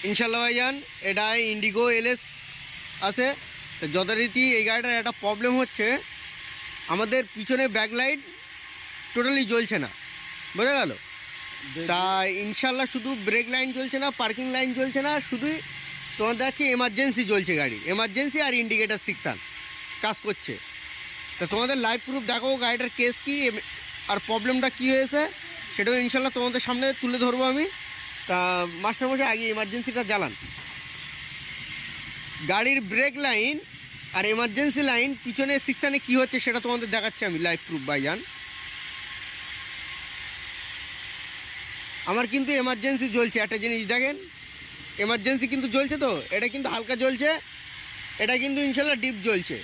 ইনশাল্লাহ ভাইজান এটা ইন্ডিগো এলএস আছে। তো যথারীতি এই গাড়িটার একটা প্রবলেম হচ্ছে, আমাদের পিছনে ব্যাকলাইট টোটালি জ্বলছে না, বোঝা গেল। তা ইনশাল্লাহ শুধু ব্রেক লাইন জ্বলছে না, পার্কিং লাইন জ্বলছে না, শুধুই তোমাদের আছে এমার্জেন্সি জ্বলছে, গাড়ি এমার্জেন্সি আর ইন্ডিকেটার সিকশান কাজ করছে। তা তোমাদের লাইভ প্রুফ দেখো গাড়িটার কেস কী আর প্রবলেমটা কী হয়েছে, সেটাও ইনশাল্লাহ তোমাদের সামনে তুলে ধরবো আমি। তা মাস্টারমশাই আগে এমার্জেন্সিটা জ্বালান। গাড়ির ব্রেক লাইন আর এমার্জেন্সি লাইন পিছনে সিকশানে কী হচ্ছে সেটা তোমাদের দেখাচ্ছি আমি লাইভ প্রুফ ভাইজান। আমার কিন্তু এমার্জেন্সি জ্বলছে, একটা জিনিস দেখেন, এমার্জেন্সি কিন্তু জ্বলছে। তো এটা কিন্তু হালকা জ্বলছে, এটা কিন্তু ইনশাল্লাহ ডিপ জ্বলছে,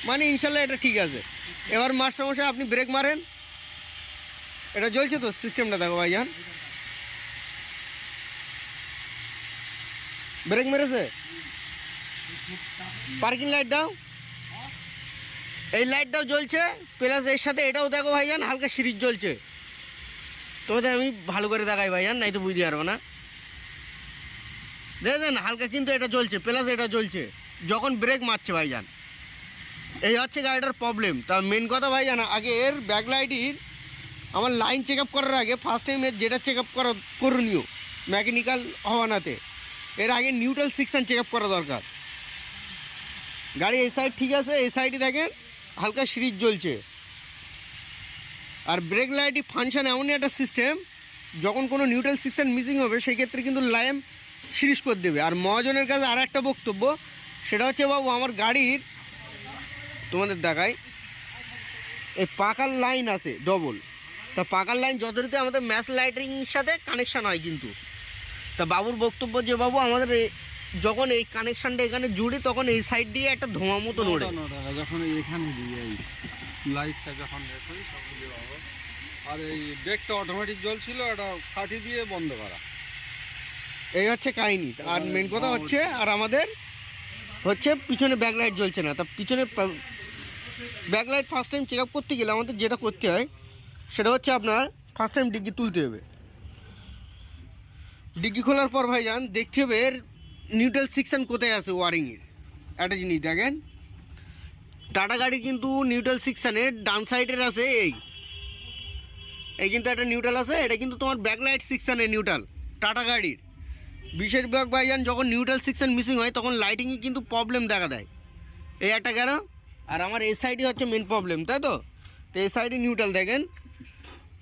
মানে ইনশাল্লাহ এটা ঠিক আছে। এবার মাস্টারমশাই আপনি ব্রেক মারেন, এটা জ্বলছে তো, সিস্টেমটা দেখো ভাইজান। ব্রেক মেরেছে, পার্কিং লাইট দাও, এই লাইটটাও জ্বলছে, প্লাস এর সাথে এটাও দেখো ভাইজান হালকা সিরিজ জ্বলছে। তোমাদের আমি ভালো করে দেখাই ভাইজান, নাই তো বুঝতে পারবো না। দেখেন হালকা কিন্তু এটা জ্বলছে, প্লাস এটা জ্বলছে যখন ব্রেক মারছে ভাইজান। এই হচ্ছে গাড়িটার প্রবলেম। তা মেন কথা ভাইজান, আগে এর ব্যাকলাইটির আমার লাইন চেক আপ করার আগে ফার্স্ট টাইম এর যেটা চেক আপ করা করণীয় মেকানিক্যাল হওয়ানাতে, এর আগে নিউট্রাল সিকশন চেক আপ করা দরকার। গাড়ি এই সাইড ঠিক আছে, এই সাইডে দেখেন হালকা সিরিজ জ্বলছে। আর ব্রেক লাইটই ফাংশন এমনই একটা সিস্টেম, যখন কোনো নিউট্রাল সিকশন মিসিং হবে সেই ক্ষেত্রে কিন্তু ল্যাম্প সিরিজ করে দেবে। আর মহাজনের কাছে আর একটা বক্তব্য, সেটা হচ্ছে বাবু আমার গাড়ির তোমাদের দেখায় এই পাকার লাইন আছে ডবল, তা পাকার লাইন যথারীতি আমাদের ম্যাচ লাইটিংয়ের সাথে কানেকশান হয় কিন্তু। তা বাবুর বক্তব্য যে বাবু আমাদের যখন এই কানেকশানটা এখানে জুড়ি তখন এই সাইড দিয়ে একটা ধোঁয়া মতো ওঠে, যখন এখানে দিয়ে এই লাইটটা যখন আর এই ব্রেকটা অটোমেটিক জ্বলছিল, এটা কাঠি দিয়ে বন্ধ করা, এই হচ্ছে কাহিনি। আর মেন কথা হচ্ছে, আর আমাদের হচ্ছে পিছনে ব্যাকলাইট জ্বলছে না। তা পিছনে backlight first time check up করতে গেলে আমাদের যেটা করতে হয় সেটা হচ্ছে আপনার ফার্স্ট টাইম ডিগ্গি তুলতে হবে। ডিগ্গি খোলার পর ভাইজান দেখতে হবে এর নিউট্রাল সিকশন কোথায় আছে ওয়ারিংয়ের। একটা জিনিস দেখেন, টাটা গাড়ি কিন্তু নিউট্রাল সিকশানের ডান সাইডের আছে, এই কিন্তু একটা নিউট্রাল আছে, এটা কিন্তু তোমার ব্যাকলাইট সিকশানের নিউট্রাল টাটা গাড়ির। বেশিরভাগ ভাইজান যখন নিউট্রাল সিকশন মিসিং হয় তখন লাইটিংয়ে কিন্তু প্রবলেম দেখা দেয়, এই একটা কেন। আর আমার এই সাইডে হচ্ছে মেন প্রবলেম, তাই তো। তো এই সাইডে নিউট্রাল দেখেন,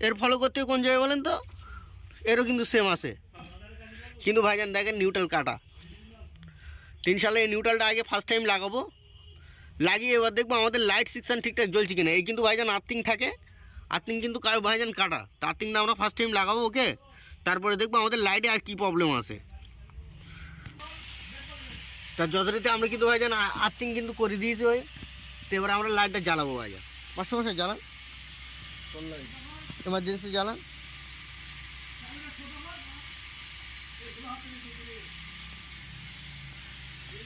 এর ফলো করতে কোন জায়গায় বলেন তো, এরও কিন্তু সেম আছে, কিন্তু ভাইজান দেখেন নিউট্রাল কাটা। 3 সালে এই নিউট্রালটা আগে ফার্স্ট টাইম লাগাবো, লাগিয়ে এবার দেখবো আমাদের লাইট সিকশন ঠিকঠাক জ্বলছে কিনা। এই কিন্তু ভাইজান আর্থিং থাকে, আর্থিং কিন্তু ভাইজান কাটা, তো আর্থিংটা আমরা ফার্স্ট টাইম লাগাবো, ওকে। তারপরে দেখবো আমাদের লাইটে আর কি প্রবলেম আছে। তার যথারীতি আমরা কিন্তু ভাইজান আর্থিং কিন্তু করে দিয়েছি ওই। তো এবার আমরা লাইটটা জ্বালাবো ভাইজান। মাস্টারমশাই জ্বালান, এমার্জেন্সি জ্বালান।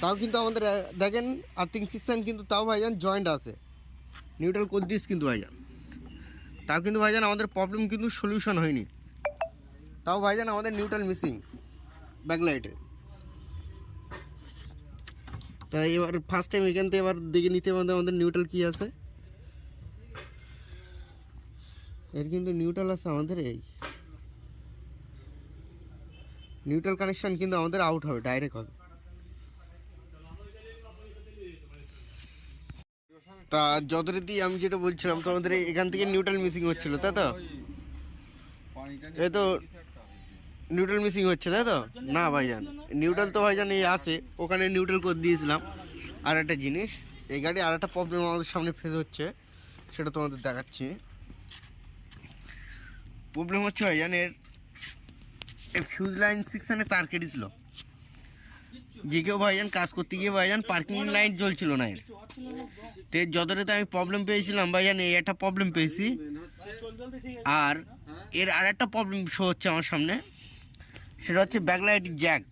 তাও কিন্তু আমাদের দেখেন আর্থিং সিস্টেম কিন্তু তাও ভাইজান জয়েন্ট আছে, নিউট্রাল করে দিস কিন্তু ভাইজান। তাও কিন্তু ভাইজান আমাদের প্রবলেম কিন্তু সলিউশন হয়নি, তাও ভাইজান আমাদের নিউট্রাল মিসিং ব্যাকলাইটে। তাই এবার ফার্স্ট টাইম এখান থেকে এবার দেখে নিতে হবে আমাদের নিউট্রাল কী আছে। এর কিন্তু নিউট্রাল আছে আমাদের, এই নিউট্রাল কানেকশান কিন্তু আমাদের আউট হবে, ডাইরেক্ট হবে। তা যথারীতি আমি যেটা বলছিলাম তোমাদের এখান থেকে নিউট্রাল মিসিং হচ্ছিল, তাই তো। এই তো নিউট্রাল মিসিং হচ্ছে, তাই তো। না ভাইজান নিউট্রাল তো ভাইজান এই আসে, ওখানে নিউট্রাল করে দিয়েছিলাম। আর একটা জিনিস, এই গাড়ি আর একটা প্রবলেম আমাদের সামনে ফেস হচ্ছে, সেটা তোমাদের দেখাচ্ছি। প্রবলেম হচ্ছে ভাইজান এর ফিউজ লাইন সেকশনে তার কেটেছিল, যে কেউ ভাইজান কাজ করতে গিয়ে ভাইজান পার্কিং লাইট জ্বলছিল না এর। তো যতটাতে আমি প্রবলেম পেয়েছিলাম ভাইজান, এই একটা প্রবলেম পেয়েছি। আর এর আর একটা প্রবলেম শো হচ্ছে আমার সামনে, সেটা হচ্ছে ব্যাকলাইট জ্যাক।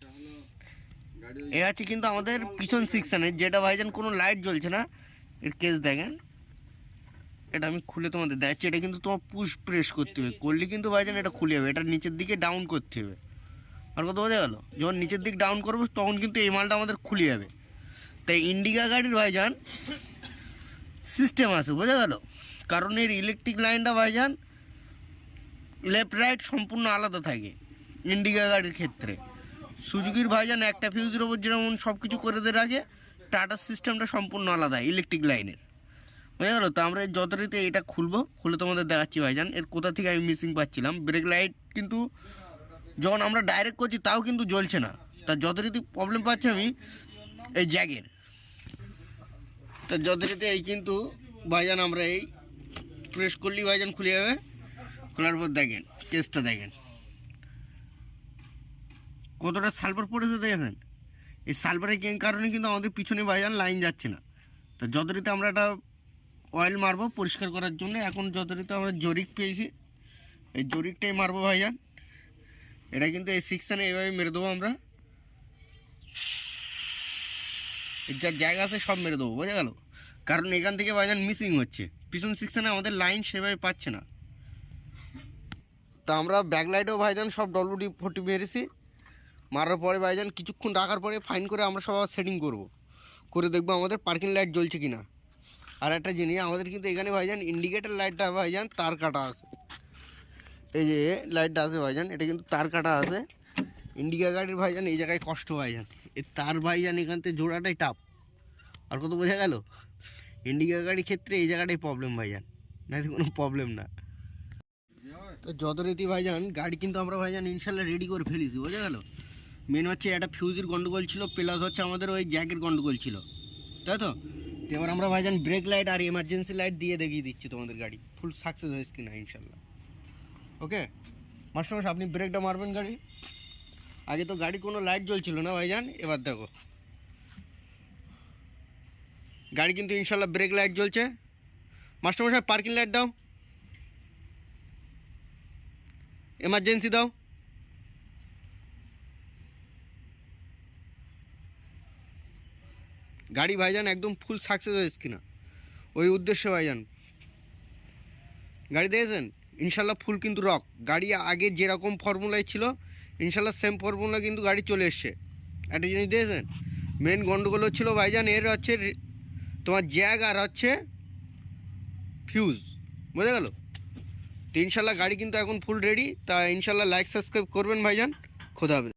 এ আছে কিন্তু আমাদের পিছন সেকশানে, যেটা ভাইজান কোনো লাইট জ্বলছে না। এর কেস দেখেন, এটা আমি খুলে তোমাদের দেখাচ্ছি। এটা কিন্তু তোমার পুশ প্রেস করতে হবে, করলে কিন্তু ভাইজান এটা খুলে যাবে, এটা নিচের দিকে ডাউন করতে হবে। আর কত বোঝা গেল, যখন নিচের দিক ডাউন করবো তখন কিন্তু এই মালটা আমাদের খুলে যাবে। তাই ইন্ডিকা গাড়ির ভাইজান সিস্টেম আছে, বোঝা গেল, কারণ এর ইলেকট্রিক লাইনটা ভাইজান লেফট রাইট সম্পূর্ণ আলাদা থাকে ইন্ডিকা গাড়ির ক্ষেত্রে। সুজুকির ভাইজান একটা ফিউজের ওপর যেমন সব কিছু করে দিয়ে রাখে, টাটার সিস্টেমটা সম্পূর্ণ আলাদা ইলেকট্রিক লাইনের, বোঝা গেলো। তো আমরা এই যথারীতি এটা খুলে তোমাদের দেখাচ্ছি ভাইজান এর কোথা থেকে আমি মিসিং পাচ্ছিলাম। ব্রেক লাইট কিন্তু যখন আমরা ডাইরেক্ট করছি তাও কিন্তু জ্বলছে না, তার যথারীতি প্রবলেম পাচ্ছি আমি এই জ্যাগের। তো যথারীতি এই কিন্তু ভাইজান আমরা এই প্রেস করলেই ভাইজান খুলে যাবে। খোলার পর দেখেন কেসটা দেখেন কতটা সালফার পড়েছে দেখেন। এই সালফারের কারণে কিন্তু আমাদের পিছনে ভাইজান লাইন যাচ্ছে না। তো যথারীতি আমরা একটা অয়েল মারবো পরিষ্কার করার জন্য। এখন যথারীতি আমরা জরিক পেয়েছি, এই জরিকটাই মারবো ভাইজান। এটা কিন্তু এই সেকশানে এইভাবে মেরে দেবো আমরা, যা জায়গা আছে সব মেরে দেবো, বোঝা গেল। কারণ এখান থেকে ভাইজান মিসিং হচ্ছে, পিছন সেকশানে আমাদের লাইন সেভাবে পাচ্ছে না। তা আমরা ব্যাকলাইটেও ভাইজান সব WD-40 মেরেছি। মারার পরে ভাইজান কিছুক্ষণ রাখার পরে ফাইন করে আমরা সব সেটিং করে দেখবো আমাদের পার্কিং লাইট জ্বলছে কি না। আর একটা জিনিস, আমাদের কিন্তু এখানে ভাইজান ইন্ডিকেটার লাইটটা ভাইজান তার কাটা আছে, এই যে লাইটটা আছে ভাইজান এটা কিন্তু তার কাটা আছে। ইন্ডিকা গাড়ির ভাইজান এই জায়গায় কষ্ট ভাইজান, এই তার ভাইজান এখান থেকে জোড়াটাই টাপ। আর কত বোঝা গেল, ইন্ডিকা গাড়ির ক্ষেত্রে এই জায়গাটাই প্রবলেম ভাইজান, না কোনো প্রবলেম না। তো যথারীতি ভাইজান গাড়ি কিন্তু আমরা ভাইজান ইনশাল্লাহ রেডি করে ফেলেছি, বোঝা গেল। মেন হচ্ছে একটা ফিউজের গন্ডগোল ছিল, প্লাস হচ্ছে আমাদের ওই জ্যাকের গন্ডগোল ছিল, তাই তো। এবার আমরা ভাইজান ব্রেক লাইট আর এমার্জেন্সি লাইট দিয়ে দেখিয়ে দিচ্ছি তোমাদের গাড়ি ফুল সাকসেস হয়েছে কিনা ইনশাল্লাহ। ওকে মাস্টার, আপনি ব্রেকটা মারবেন গাড়ি। আগে তো গাড়ি কোনো লাইট জ্বলছিল না ভাইজান, এবার দেখো গাড়ি কিন্তু ইনশাল্লাহ ব্রেক লাইট জ্বলছে। মাস্টারমশাই পার্কিং লাইট দাও, এমার্জেন্সি দাও। গাড়ি ভাইজান একদম ফুল সাকসেস হয়েছে কিনা ওই উদ্দেশ্যে ভাইজান গাড়ি দিয়েছেন ইনশাল্লাহ ফুল কিন্তু রক। গাড়ি আগে যেরকম ফর্মুলায় ছিল ইনশাল্লাহ সেম ফর্মুলা কিন্তু গাড়ি চলে এসছে। একটা জিনিস দিয়েছেন, মেন গন্ডগোল হচ্ছিল ভাইজান এর হচ্ছে তোমার জ্যাগ আর হচ্ছে ফিউজ, বোঝা গেল। তো ইনশাল্লাহ গাড়ি কিন্তু এখন ফুল রেডি। তা ইনশাল্লাহ লাইক সাবস্ক্রাইব করবেন ভাইজান, খোদা হাফেজ।